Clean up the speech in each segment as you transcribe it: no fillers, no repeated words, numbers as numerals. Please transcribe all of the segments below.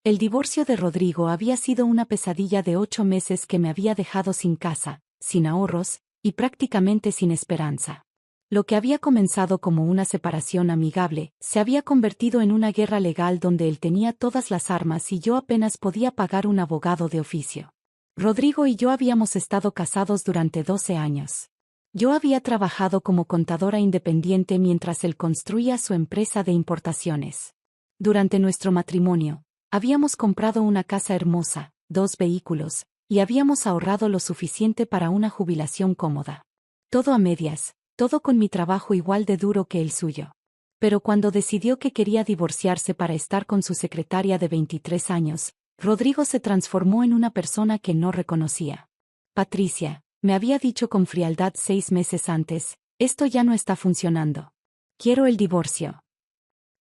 El divorcio de Rodrigo había sido una pesadilla de 8 meses que me había dejado sin casa, sin ahorros, y prácticamente sin esperanza. Lo que había comenzado como una separación amigable, se había convertido en una guerra legal donde él tenía todas las armas y yo apenas podía pagar un abogado de oficio. Rodrigo y yo habíamos estado casados durante 12 años. Yo había trabajado como contadora independiente mientras él construía su empresa de importaciones. Durante nuestro matrimonio, habíamos comprado una casa hermosa, 2 vehículos, y habíamos ahorrado lo suficiente para una jubilación cómoda. Todo a medias, todo con mi trabajo igual de duro que el suyo. Pero cuando decidió que quería divorciarse para estar con su secretaria de 23 años, Rodrigo se transformó en una persona que no reconocía. Patricia, me había dicho con frialdad 6 meses antes, esto ya no está funcionando. Quiero el divorcio.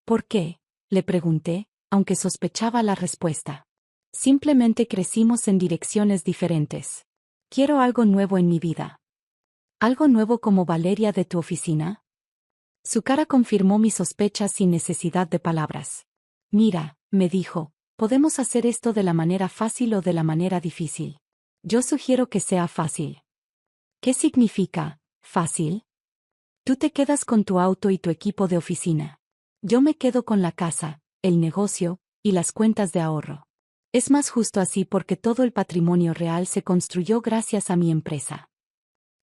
¿Por qué?, le pregunté, aunque sospechaba la respuesta. Simplemente crecimos en direcciones diferentes. Quiero algo nuevo en mi vida. ¿Algo nuevo como Valeria de tu oficina? Su cara confirmó mis sospechas sin necesidad de palabras. Mira, me dijo, podemos hacer esto de la manera fácil o de la manera difícil. Yo sugiero que sea fácil. ¿Qué significa, fácil? Tú te quedas con tu auto y tu equipo de oficina. Yo me quedo con la casa, el negocio, y las cuentas de ahorro. Es más justo así porque todo el patrimonio real se construyó gracias a mi empresa.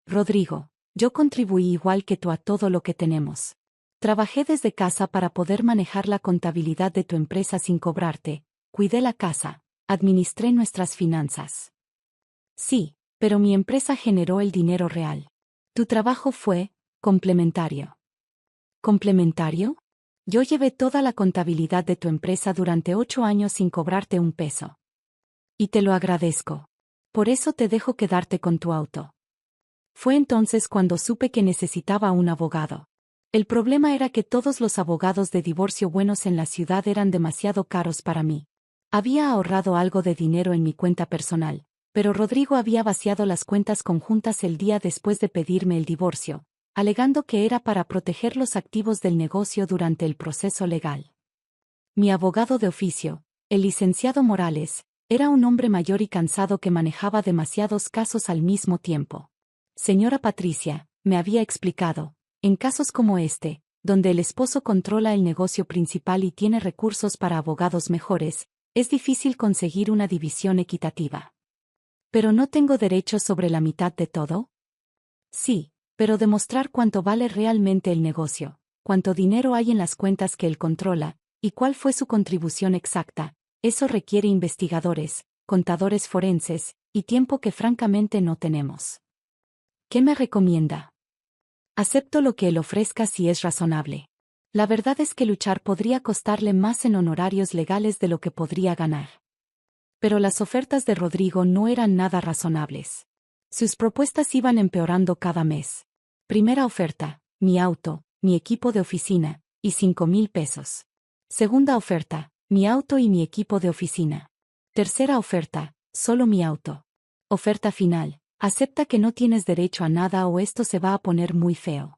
Rodrigo, yo contribuí igual que tú a todo lo que tenemos. Trabajé desde casa para poder manejar la contabilidad de tu empresa sin cobrarte, cuidé la casa, administré nuestras finanzas. Sí, pero mi empresa generó el dinero real. Tu trabajo fue complementario. ¿Complementario? Yo llevé toda la contabilidad de tu empresa durante 8 años sin cobrarte un peso. Y te lo agradezco. Por eso te dejo quedarte con tu auto. Fue entonces cuando supe que necesitaba un abogado. El problema era que todos los abogados de divorcio buenos en la ciudad eran demasiado caros para mí. Había ahorrado algo de dinero en mi cuenta personal, pero Rodrigo había vaciado las cuentas conjuntas el día después de pedirme el divorcio, alegando que era para proteger los activos del negocio durante el proceso legal. Mi abogado de oficio, el licenciado Morales, era un hombre mayor y cansado que manejaba demasiados casos al mismo tiempo. Señora Patricia, me había explicado, en casos como este, donde el esposo controla el negocio principal y tiene recursos para abogados mejores, es difícil conseguir una división equitativa. ¿Pero no tengo derecho sobre la mitad de todo? Sí, pero demostrar cuánto vale realmente el negocio, cuánto dinero hay en las cuentas que él controla, y cuál fue su contribución exacta, eso requiere investigadores, contadores forenses, y tiempo que francamente no tenemos. ¿Qué me recomienda? Acepto lo que él ofrezca si es razonable. La verdad es que luchar podría costarle más en honorarios legales de lo que podría ganar. Pero las ofertas de Rodrigo no eran nada razonables. Sus propuestas iban empeorando cada mes. Primera oferta, mi auto, mi equipo de oficina, y 5,000 pesos. Segunda oferta, mi auto y mi equipo de oficina. Tercera oferta, solo mi auto. Oferta final, acepta que no tienes derecho a nada o esto se va a poner muy feo.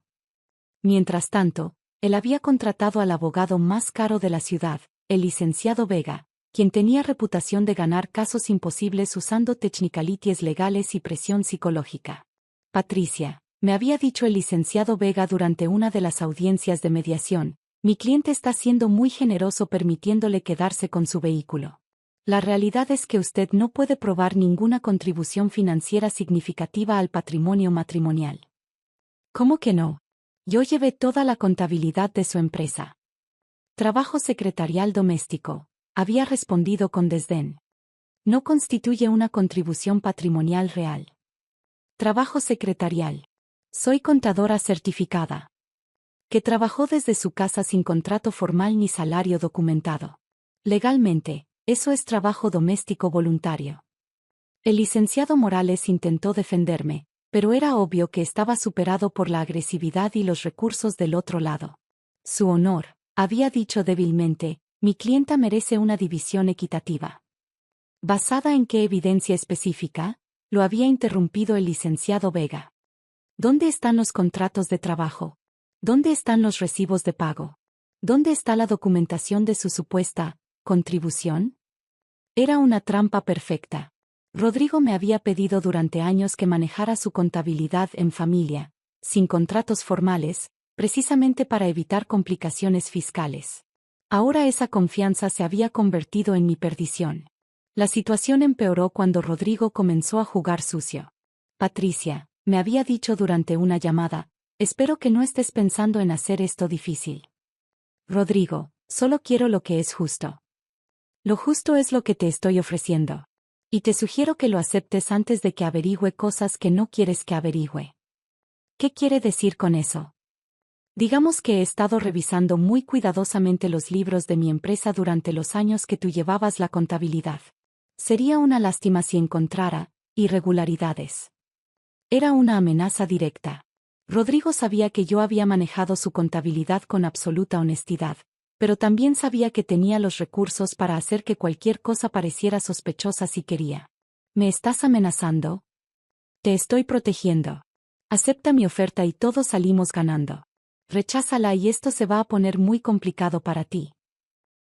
Mientras tanto, él había contratado al abogado más caro de la ciudad, el licenciado Vega, quien tenía reputación de ganar casos imposibles usando technicalities legales y presión psicológica. Patricia, me había dicho el licenciado Vega durante una de las audiencias de mediación, mi cliente está siendo muy generoso permitiéndole quedarse con su vehículo. La realidad es que usted no puede probar ninguna contribución financiera significativa al patrimonio matrimonial. ¿Cómo que no? Yo llevé toda la contabilidad de su empresa. Trabajo secretarial doméstico, había respondido con desdén. No constituye una contribución patrimonial real. Trabajo secretarial. Soy contadora certificada. Que trabajó desde su casa sin contrato formal ni salario documentado. Legalmente, eso es trabajo doméstico voluntario. El licenciado Morales intentó defenderme, pero era obvio que estaba superado por la agresividad y los recursos del otro lado. Su honor, había dicho débilmente, mi clienta merece una división equitativa. ¿Basada en qué evidencia específica? Lo había interrumpido el licenciado Vega. ¿Dónde están los contratos de trabajo? ¿Dónde están los recibos de pago? ¿Dónde está la documentación de su supuesta contribución? Era una trampa perfecta. Rodrigo me había pedido durante años que manejara su contabilidad en familia, sin contratos formales, precisamente para evitar complicaciones fiscales. Ahora esa confianza se había convertido en mi perdición. La situación empeoró cuando Rodrigo comenzó a jugar sucio. Patricia, me había dicho durante una llamada, espero que no estés pensando en hacer esto difícil. Rodrigo, solo quiero lo que es justo. Lo justo es lo que te estoy ofreciendo. Y te sugiero que lo aceptes antes de que averigüe cosas que no quieres que averigüe. ¿Qué quiere decir con eso? Digamos que he estado revisando muy cuidadosamente los libros de mi empresa durante los años que tú llevabas la contabilidad. Sería una lástima si encontrara irregularidades. Era una amenaza directa. Rodrigo sabía que yo había manejado su contabilidad con absoluta honestidad, pero también sabía que tenía los recursos para hacer que cualquier cosa pareciera sospechosa si quería. ¿Me estás amenazando? Te estoy protegiendo. Acepta mi oferta y todos salimos ganando. Recházala y esto se va a poner muy complicado para ti.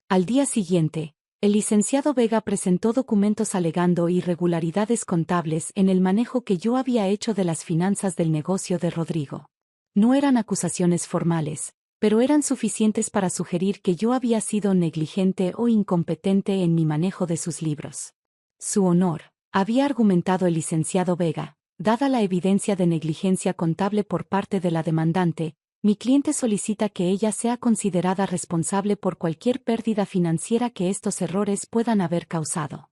Al día siguiente, el licenciado Vega presentó documentos alegando irregularidades contables en el manejo que yo había hecho de las finanzas del negocio de Rodrigo. No eran acusaciones formales, pero eran suficientes para sugerir que yo había sido negligente o incompetente en mi manejo de sus libros. Su honor, había argumentado el licenciado Vega, dada la evidencia de negligencia contable por parte de la demandante, mi cliente solicita que ella sea considerada responsable por cualquier pérdida financiera que estos errores puedan haber causado.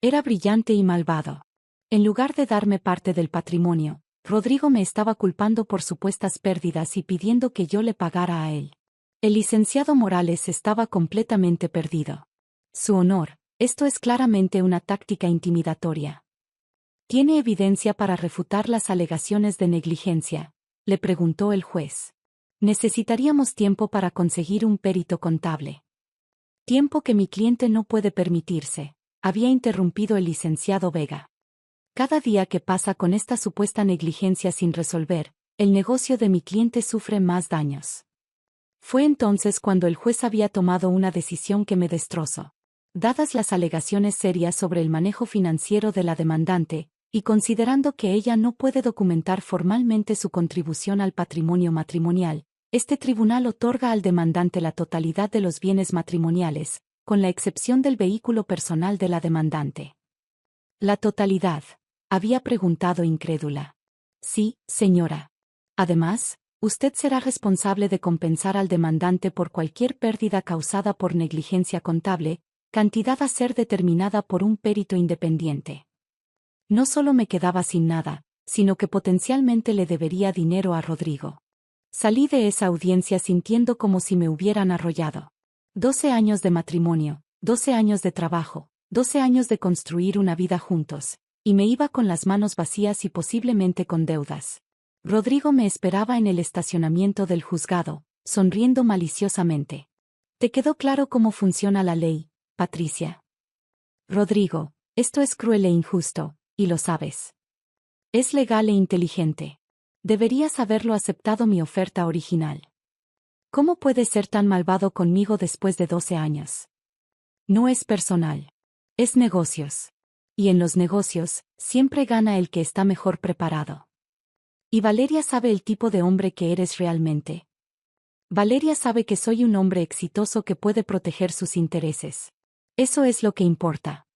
Era brillante y malvado. En lugar de darme parte del patrimonio, Rodrigo me estaba culpando por supuestas pérdidas y pidiendo que yo le pagara a él. El licenciado Morales estaba completamente perdido. Su honor, esto es claramente una táctica intimidatoria. ¿Tiene evidencia para refutar las alegaciones de negligencia?, le preguntó el juez. Necesitaríamos tiempo para conseguir un perito contable. Tiempo que mi cliente no puede permitirse, había interrumpido el licenciado Vega. Cada día que pasa con esta supuesta negligencia sin resolver, el negocio de mi cliente sufre más daños. Fue entonces cuando el juez había tomado una decisión que me destrozó. Dadas las alegaciones serias sobre el manejo financiero de la demandante, y considerando que ella no puede documentar formalmente su contribución al patrimonio matrimonial, este tribunal otorga al demandante la totalidad de los bienes matrimoniales, con la excepción del vehículo personal de la demandante. ¿La totalidad?, había preguntado incrédula. Sí, señora. Además, usted será responsable de compensar al demandante por cualquier pérdida causada por negligencia contable, cantidad a ser determinada por un perito independiente. No solo me quedaba sin nada, sino que potencialmente le debería dinero a Rodrigo. Salí de esa audiencia sintiendo como si me hubieran arrollado. 12 años de matrimonio, 12 años de trabajo, 12 años de construir una vida juntos, y me iba con las manos vacías y posiblemente con deudas. Rodrigo me esperaba en el estacionamiento del juzgado, sonriendo maliciosamente. ¿Te quedó claro cómo funciona la ley, Patricia? Rodrigo, esto es cruel e injusto, y lo sabes. Es legal e inteligente. Deberías haberlo aceptado mi oferta original. ¿Cómo puedes ser tan malvado conmigo después de 12 años? No es personal. Es negocios. Y en los negocios, siempre gana el que está mejor preparado. ¿Y Valeria sabe el tipo de hombre que eres realmente? Valeria sabe que soy un hombre exitoso que puede proteger sus intereses. Eso es lo que importa.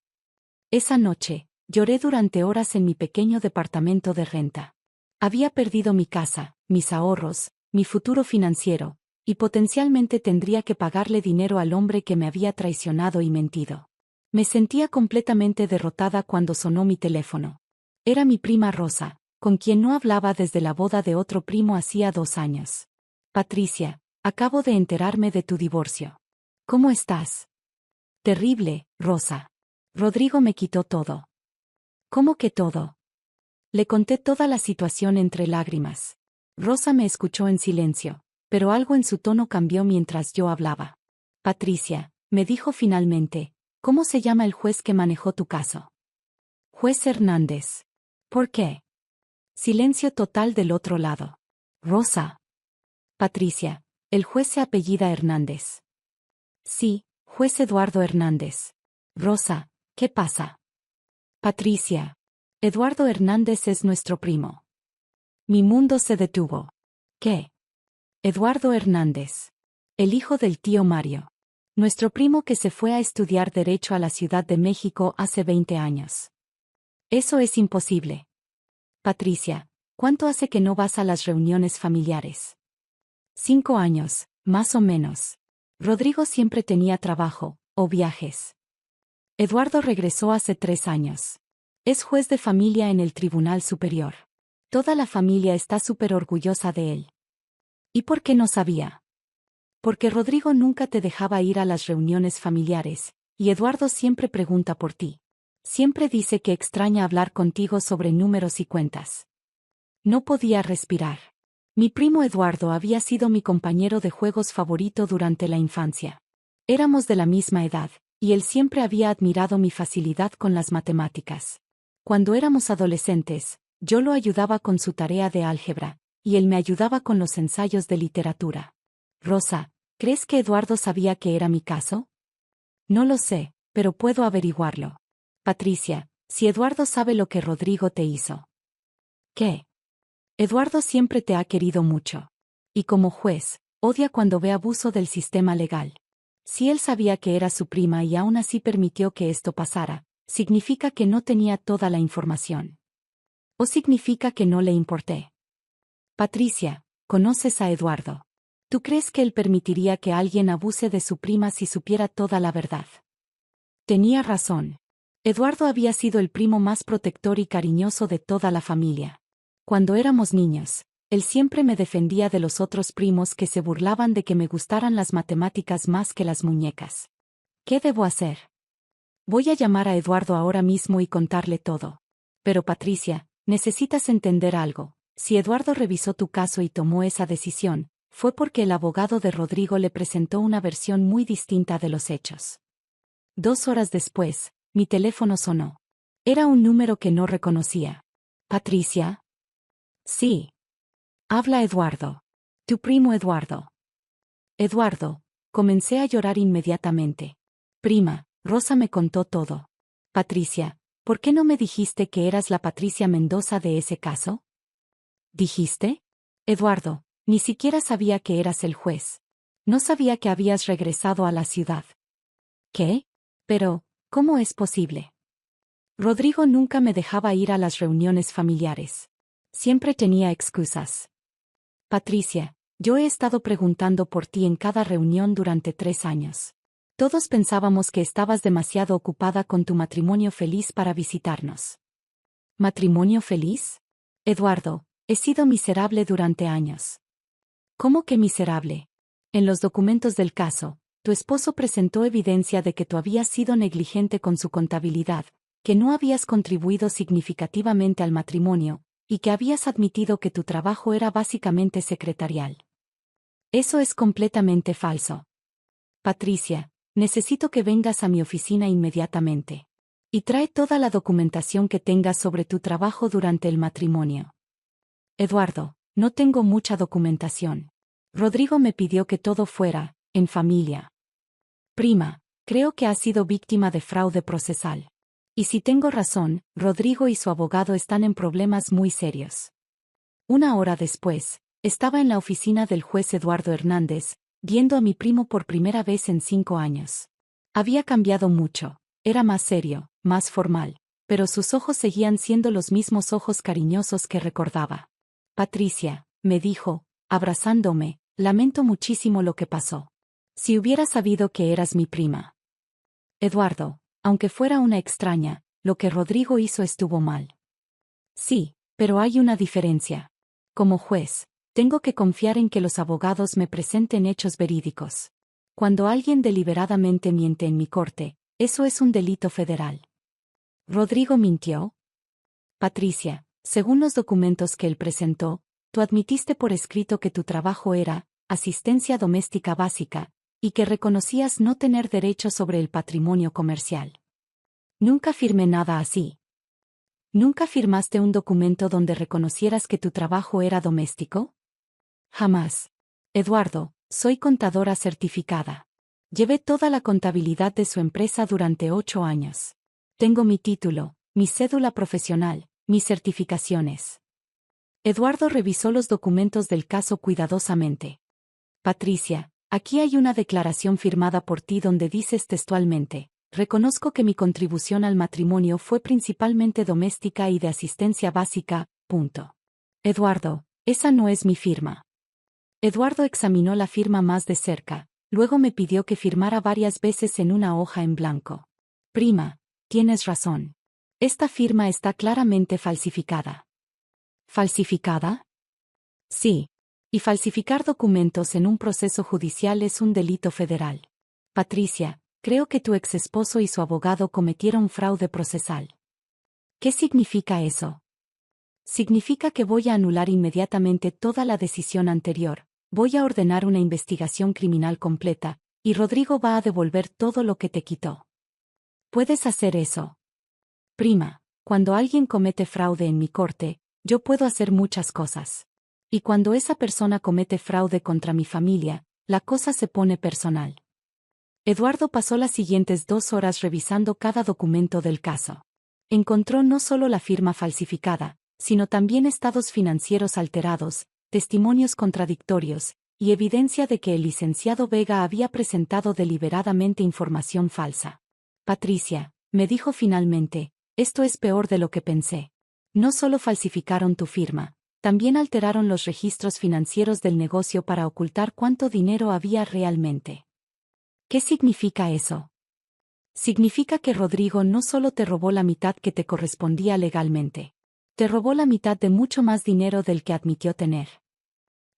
Esa noche, lloré durante horas en mi pequeño departamento de renta. Había perdido mi casa, mis ahorros, mi futuro financiero, y potencialmente tendría que pagarle dinero al hombre que me había traicionado y mentido. Me sentía completamente derrotada cuando sonó mi teléfono. Era mi prima Rosa, con quien no hablaba desde la boda de otro primo hacía 2 años. Patricia, acabo de enterarme de tu divorcio. ¿Cómo estás? Terrible, Rosa. Rodrigo me quitó todo. ¿Cómo que todo? Le conté toda la situación entre lágrimas. Rosa me escuchó en silencio, pero algo en su tono cambió mientras yo hablaba. Patricia, me dijo finalmente, ¿cómo se llama el juez que manejó tu caso? Juez Hernández. ¿Por qué? Silencio total del otro lado. Rosa. Patricia, el juez se apellida Hernández. Sí, juez Eduardo Hernández. Rosa, ¿Qué pasa? Patricia. Eduardo Hernández es nuestro primo. Mi mundo se detuvo. ¿Qué? Eduardo Hernández. El hijo del tío Mario. Nuestro primo que se fue a estudiar Derecho a la Ciudad de México hace 20 años. Eso es imposible. Patricia, ¿cuánto hace que no vas a las reuniones familiares? 5 años, más o menos. Rodrigo siempre tenía trabajo, o viajes. Eduardo regresó hace 3 años. Es juez de familia en el Tribunal Superior. Toda la familia está súper orgullosa de él. ¿Y por qué no sabía? Porque Rodrigo nunca te dejaba ir a las reuniones familiares, y Eduardo siempre pregunta por ti. Siempre dice que extraña hablar contigo sobre números y cuentas. No podía respirar. Mi primo Eduardo había sido mi compañero de juegos favorito durante la infancia. Éramos de la misma edad, y él siempre había admirado mi facilidad con las matemáticas. Cuando éramos adolescentes, yo lo ayudaba con su tarea de álgebra, y él me ayudaba con los ensayos de literatura. Rosa, ¿crees que Eduardo sabía que era mi caso? No lo sé, pero puedo averiguarlo. Patricia, si Eduardo sabe lo que Rodrigo te hizo. ¿Qué? Eduardo siempre te ha querido mucho. Y como juez, odia cuando ve abuso del sistema legal. Si él sabía que era su prima y aún así permitió que esto pasara, significa que no tenía toda la información. ¿O significa que no le importé? Patricia, ¿conoces a Eduardo? ¿Tú crees que él permitiría que alguien abuse de su prima si supiera toda la verdad? Tenía razón. Eduardo había sido el primo más protector y cariñoso de toda la familia. Cuando éramos niños, él siempre me defendía de los otros primos que se burlaban de que me gustaran las matemáticas más que las muñecas. ¿Qué debo hacer? Voy a llamar a Eduardo ahora mismo y contarle todo. Pero Patricia, necesitas entender algo. Si Eduardo revisó tu caso y tomó esa decisión, fue porque el abogado de Rodrigo le presentó una versión muy distinta de los hechos. 2 horas después, mi teléfono sonó. Era un número que no reconocía. ¿Patricia? Sí. Habla Eduardo. Tu primo Eduardo. Eduardo. Comencé a llorar inmediatamente. Prima, Rosa me contó todo. Patricia, ¿por qué no me dijiste que eras la Patricia Mendoza de ese caso? ¿Dijiste? Eduardo, ni siquiera sabía que eras el juez. No sabía que habías regresado a la ciudad. ¿Qué? Pero, ¿cómo es posible? Rodrigo nunca me dejaba ir a las reuniones familiares. Siempre tenía excusas. Patricia, yo he estado preguntando por ti en cada reunión durante 3 años. Todos pensábamos que estabas demasiado ocupada con tu matrimonio feliz para visitarnos. ¿Matrimonio feliz? Eduardo, he sido miserable durante años. ¿Cómo que miserable? En los documentos del caso, tu esposo presentó evidencia de que tú habías sido negligente con su contabilidad, que no habías contribuido significativamente al matrimonio, y que habías admitido que tu trabajo era básicamente secretarial. Eso es completamente falso. Patricia, necesito que vengas a mi oficina inmediatamente. Y trae toda la documentación que tengas sobre tu trabajo durante el matrimonio. Eduardo, no tengo mucha documentación. Rodrigo me pidió que todo fuera, en familia. Prima, creo que has sido víctima de fraude procesal. Y si tengo razón, Rodrigo y su abogado están en problemas muy serios. 1 hora después, estaba en la oficina del juez Eduardo Hernández, viendo a mi primo por primera vez en 5 años. Había cambiado mucho, era más serio, más formal, pero sus ojos seguían siendo los mismos ojos cariñosos que recordaba. Patricia, me dijo, abrazándome, lamento muchísimo lo que pasó. Si hubiera sabido que eras mi prima. Eduardo, aunque fuera una extraña, lo que Rodrigo hizo estuvo mal. Sí, pero hay una diferencia. Como juez, tengo que confiar en que los abogados me presenten hechos verídicos. Cuando alguien deliberadamente miente en mi corte, eso es un delito federal. ¿Rodrigo mintió? Patricia, según los documentos que él presentó, tú admitiste por escrito que tu trabajo era asistencia doméstica básica, y que reconocías no tener derecho sobre el patrimonio comercial. Nunca firmé nada así. ¿Nunca firmaste un documento donde reconocieras que tu trabajo era doméstico? Jamás. Eduardo, soy contadora certificada. Llevé toda la contabilidad de su empresa durante 8 años. Tengo mi título, mi cédula profesional, mis certificaciones. Eduardo revisó los documentos del caso cuidadosamente. Patricia, aquí hay una declaración firmada por ti donde dices textualmente: reconozco que mi contribución al matrimonio fue principalmente doméstica y de asistencia básica, punto. Eduardo, esa no es mi firma. Eduardo examinó la firma más de cerca, luego me pidió que firmara varias veces en una hoja en blanco. Prima, tienes razón. Esta firma está claramente falsificada. ¿Falsificada? Sí. Y falsificar documentos en un proceso judicial es un delito federal. Patricia, creo que tu exesposo y su abogado cometieron fraude procesal. ¿Qué significa eso? Significa que voy a anular inmediatamente toda la decisión anterior, voy a ordenar una investigación criminal completa, y Rodrigo va a devolver todo lo que te quitó. ¿Puedes hacer eso? Prima, cuando alguien comete fraude en mi corte, yo puedo hacer muchas cosas. Y cuando esa persona comete fraude contra mi familia, la cosa se pone personal. Eduardo pasó las siguientes 2 horas revisando cada documento del caso. Encontró no solo la firma falsificada, sino también estados financieros alterados, testimonios contradictorios, y evidencia de que el licenciado Vega había presentado deliberadamente información falsa. Patricia, me dijo finalmente, esto es peor de lo que pensé. No solo falsificaron tu firma, también alteraron los registros financieros del negocio para ocultar cuánto dinero había realmente. ¿Qué significa eso? Significa que Rodrigo no solo te robó la mitad que te correspondía legalmente. Te robó la mitad de mucho más dinero del que admitió tener.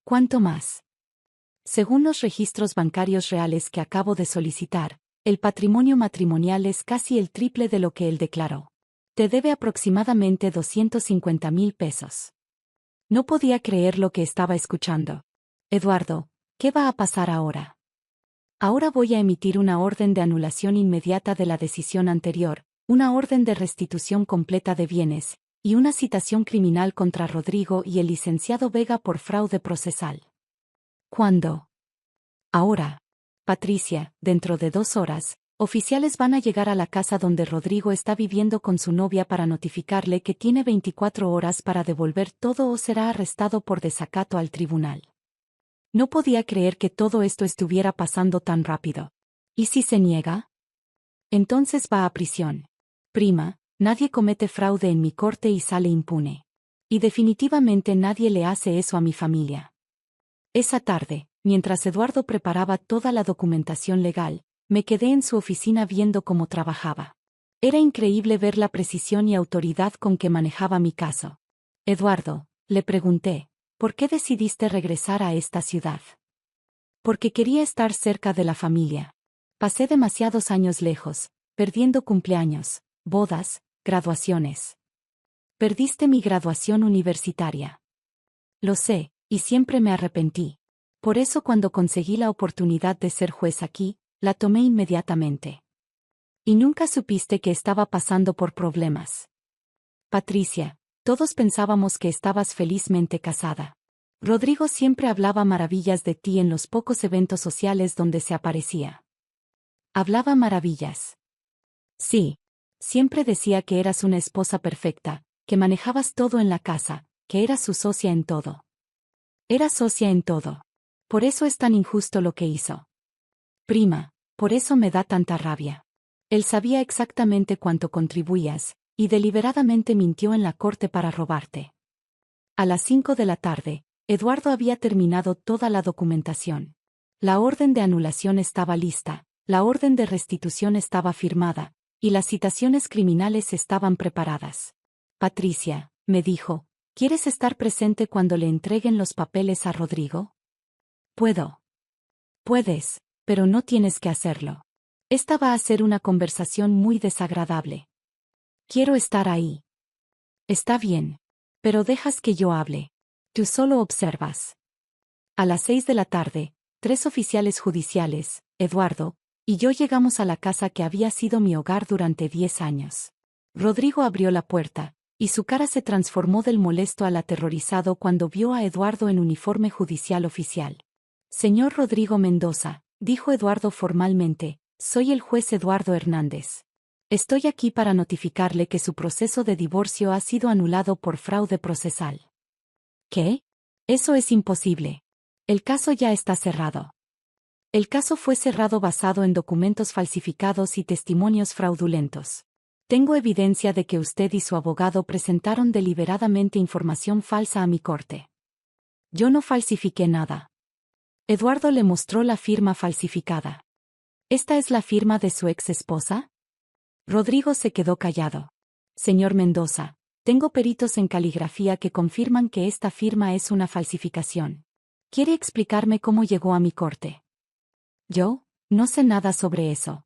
¿Cuánto más? Según los registros bancarios reales que acabo de solicitar, el patrimonio matrimonial es casi el triple de lo que él declaró. Te debe aproximadamente 250,000 pesos. No podía creer lo que estaba escuchando. Eduardo, ¿qué va a pasar ahora? Ahora voy a emitir una orden de anulación inmediata de la decisión anterior, una orden de restitución completa de bienes, y una citación criminal contra Rodrigo y el licenciado Vega por fraude procesal. ¿Cuándo? Ahora. Patricia, dentro de 2 horas, oficiales van a llegar a la casa donde Rodrigo está viviendo con su novia para notificarle que tiene 24 horas para devolver todo o será arrestado por desacato al tribunal. No podía creer que todo esto estuviera pasando tan rápido. ¿Y si se niega? Entonces va a prisión. Prima, nadie comete fraude en mi corte y sale impune. Y definitivamente nadie le hace eso a mi familia. Esa tarde, mientras Eduardo preparaba toda la documentación legal, me quedé en su oficina viendo cómo trabajaba. Era increíble ver la precisión y autoridad con que manejaba mi caso. Eduardo, le pregunté, ¿por qué decidiste regresar a esta ciudad? Porque quería estar cerca de la familia. Pasé demasiados años lejos, perdiendo cumpleaños, bodas, graduaciones. Perdiste mi graduación universitaria. Lo sé, y siempre me arrepentí. Por eso cuando conseguí la oportunidad de ser juez aquí, la tomé inmediatamente. Y nunca supiste que estaba pasando por problemas. Patricia, todos pensábamos que estabas felizmente casada. Rodrigo siempre hablaba maravillas de ti en los pocos eventos sociales donde se aparecía. Hablaba maravillas. Sí. Siempre decía que eras una esposa perfecta, que manejabas todo en la casa, que eras su socia en todo. Era socia en todo. Por eso es tan injusto lo que hizo. Prima, por eso me da tanta rabia. Él sabía exactamente cuánto contribuías, y deliberadamente mintió en la corte para robarte. A las 5 de la tarde, Eduardo había terminado toda la documentación. La orden de anulación estaba lista, la orden de restitución estaba firmada, y las citaciones criminales estaban preparadas. Patricia, me dijo, ¿quieres estar presente cuando le entreguen los papeles a Rodrigo? Puedo. Puedes, pero no tienes que hacerlo. Esta va a ser una conversación muy desagradable. Quiero estar ahí. Está bien. Pero dejas que yo hable. Tú solo observas. A las 6 de la tarde, 3 oficiales judiciales, Eduardo, y yo llegamos a la casa que había sido mi hogar durante 10 años. Rodrigo abrió la puerta, y su cara se transformó del molesto al aterrorizado cuando vio a Eduardo en uniforme judicial oficial. Señor Rodrigo Mendoza, dijo Eduardo formalmente, soy el juez Eduardo Hernández. Estoy aquí para notificarle que su proceso de divorcio ha sido anulado por fraude procesal. ¿Qué? Eso es imposible. El caso ya está cerrado. El caso fue cerrado basado en documentos falsificados y testimonios fraudulentos. Tengo evidencia de que usted y su abogado presentaron deliberadamente información falsa a mi corte. Yo no falsifiqué nada. Eduardo le mostró la firma falsificada. ¿Esta es la firma de su ex esposa? Rodrigo se quedó callado. Señor Mendoza, tengo peritos en caligrafía que confirman que esta firma es una falsificación. ¿Quiere explicarme cómo llegó a mi corte? Yo, no sé nada sobre eso.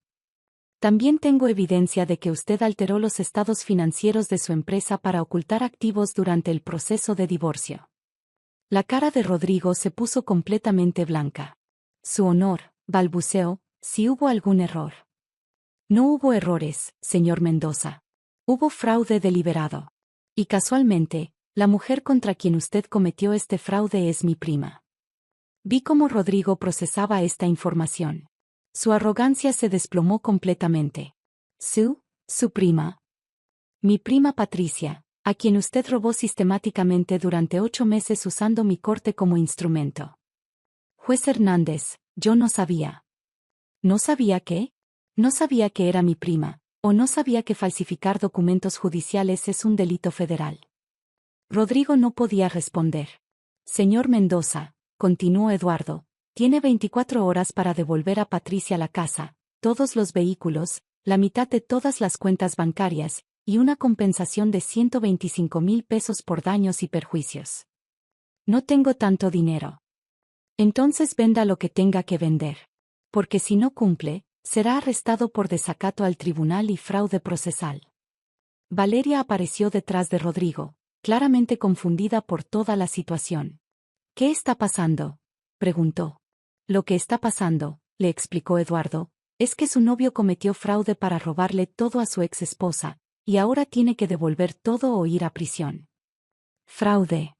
También tengo evidencia de que usted alteró los estados financieros de su empresa para ocultar activos durante el proceso de divorcio. La cara de Rodrigo se puso completamente blanca. Su honor, balbuceó, si hubo algún error. No hubo errores, señor Mendoza. Hubo fraude deliberado. Y casualmente, la mujer contra quien usted cometió este fraude es mi prima. Vi cómo Rodrigo procesaba esta información. Su arrogancia se desplomó completamente. Su prima. Mi prima Patricia, a quien usted robó sistemáticamente durante 8 meses usando mi corte como instrumento. Juez Hernández, yo no sabía. ¿No sabía qué? No sabía que era mi prima, o no sabía que falsificar documentos judiciales es un delito federal. Rodrigo no podía responder. Señor Mendoza, continuó Eduardo, tiene 24 horas para devolver a Patricia la casa, todos los vehículos, la mitad de todas las cuentas bancarias, y una compensación de 125,000 pesos por daños y perjuicios. No tengo tanto dinero. Entonces venda lo que tenga que vender. Porque si no cumple, será arrestado por desacato al tribunal y fraude procesal. Valeria apareció detrás de Rodrigo, claramente confundida por toda la situación. ¿Qué está pasando?, preguntó. Lo que está pasando, le explicó Eduardo, es que su novio cometió fraude para robarle todo a su ex esposa, y ahora tiene que devolver todo o ir a prisión. ¿Fraude?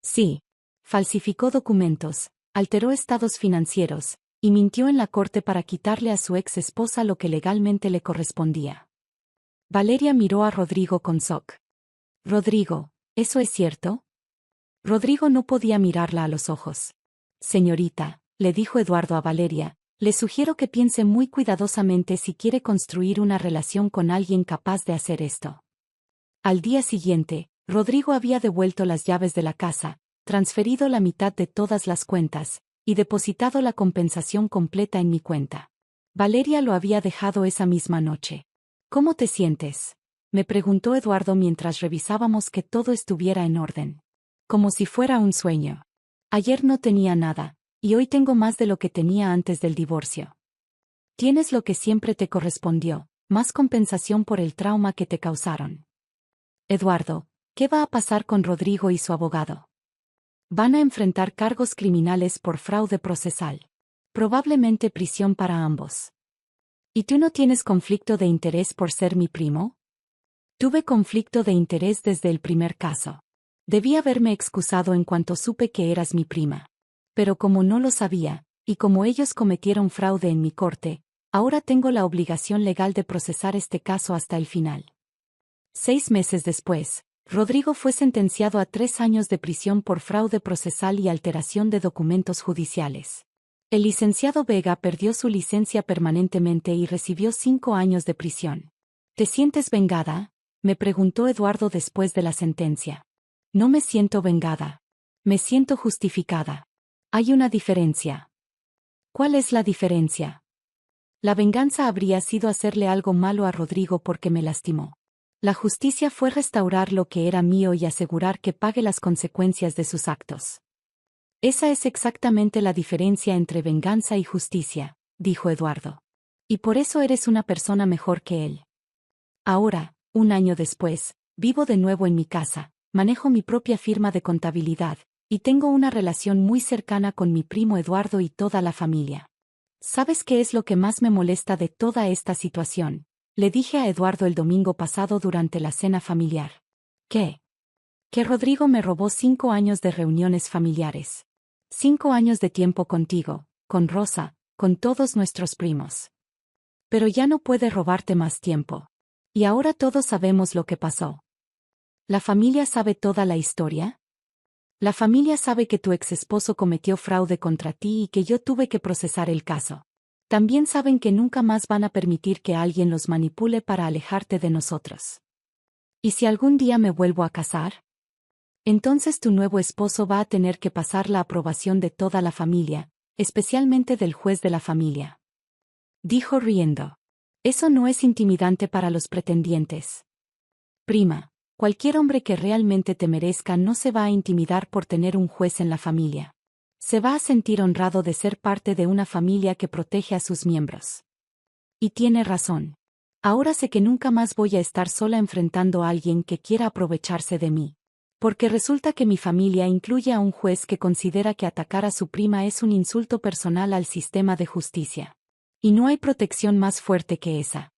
Sí. Falsificó documentos, alteró estados financieros, y mintió en la corte para quitarle a su ex esposa lo que legalmente le correspondía. Valeria miró a Rodrigo con shock. Rodrigo, ¿eso es cierto? Rodrigo no podía mirarla a los ojos. Señorita, le dijo Eduardo a Valeria, le sugiero que piense muy cuidadosamente si quiere construir una relación con alguien capaz de hacer esto. Al día siguiente, Rodrigo había devuelto las llaves de la casa, transferido la mitad de todas las cuentas, y depositado la compensación completa en mi cuenta. Valeria lo había dejado esa misma noche. ¿Cómo te sientes?, me preguntó Eduardo mientras revisábamos que todo estuviera en orden. Como si fuera un sueño. Ayer no tenía nada, y hoy tengo más de lo que tenía antes del divorcio. Tienes lo que siempre te correspondió, más compensación por el trauma que te causaron. Eduardo, ¿qué va a pasar con Rodrigo y su abogado? Van a enfrentar cargos criminales por fraude procesal. Probablemente prisión para ambos. ¿Y tú no tienes conflicto de interés por ser mi primo? Tuve conflicto de interés desde el primer caso. Debí haberme excusado en cuanto supe que eras mi prima. Pero como no lo sabía, y como ellos cometieron fraude en mi corte, ahora tengo la obligación legal de procesar este caso hasta el final. 6 meses después, Rodrigo fue sentenciado a 3 años de prisión por fraude procesal y alteración de documentos judiciales. El licenciado Vega perdió su licencia permanentemente y recibió 5 años de prisión. ¿Te sientes vengada?, me preguntó Eduardo después de la sentencia. No me siento vengada. Me siento justificada. Hay una diferencia. ¿Cuál es la diferencia? La venganza habría sido hacerle algo malo a Rodrigo porque me lastimó. La justicia fue restaurar lo que era mío y asegurar que pague las consecuencias de sus actos. Esa es exactamente la diferencia entre venganza y justicia, dijo Eduardo. Y por eso eres una persona mejor que él. Ahora, un año después, vivo de nuevo en mi casa, manejo mi propia firma de contabilidad, y tengo una relación muy cercana con mi primo Eduardo y toda la familia. ¿Sabes qué es lo que más me molesta de toda esta situación?, le dije a Eduardo el domingo pasado durante la cena familiar. ¿Qué? Que Rodrigo me robó 5 años de reuniones familiares. 5 años de tiempo contigo, con Rosa, con todos nuestros primos. Pero ya no puede robarte más tiempo. Y ahora todos sabemos lo que pasó. ¿La familia sabe toda la historia? La familia sabe que tu exesposo cometió fraude contra ti y que yo tuve que procesar el caso. También saben que nunca más van a permitir que alguien los manipule para alejarte de nosotros. ¿Y si algún día me vuelvo a casar? Entonces tu nuevo esposo va a tener que pasar la aprobación de toda la familia, especialmente del juez de la familia. Dijo riendo. Eso no es intimidante para los pretendientes. Prima. Cualquier hombre que realmente te merezca no se va a intimidar por tener un juez en la familia. Se va a sentir honrado de ser parte de una familia que protege a sus miembros. Y tiene razón. Ahora sé que nunca más voy a estar sola enfrentando a alguien que quiera aprovecharse de mí. Porque resulta que mi familia incluye a un juez que considera que atacar a su prima es un insulto personal al sistema de justicia. Y no hay protección más fuerte que esa.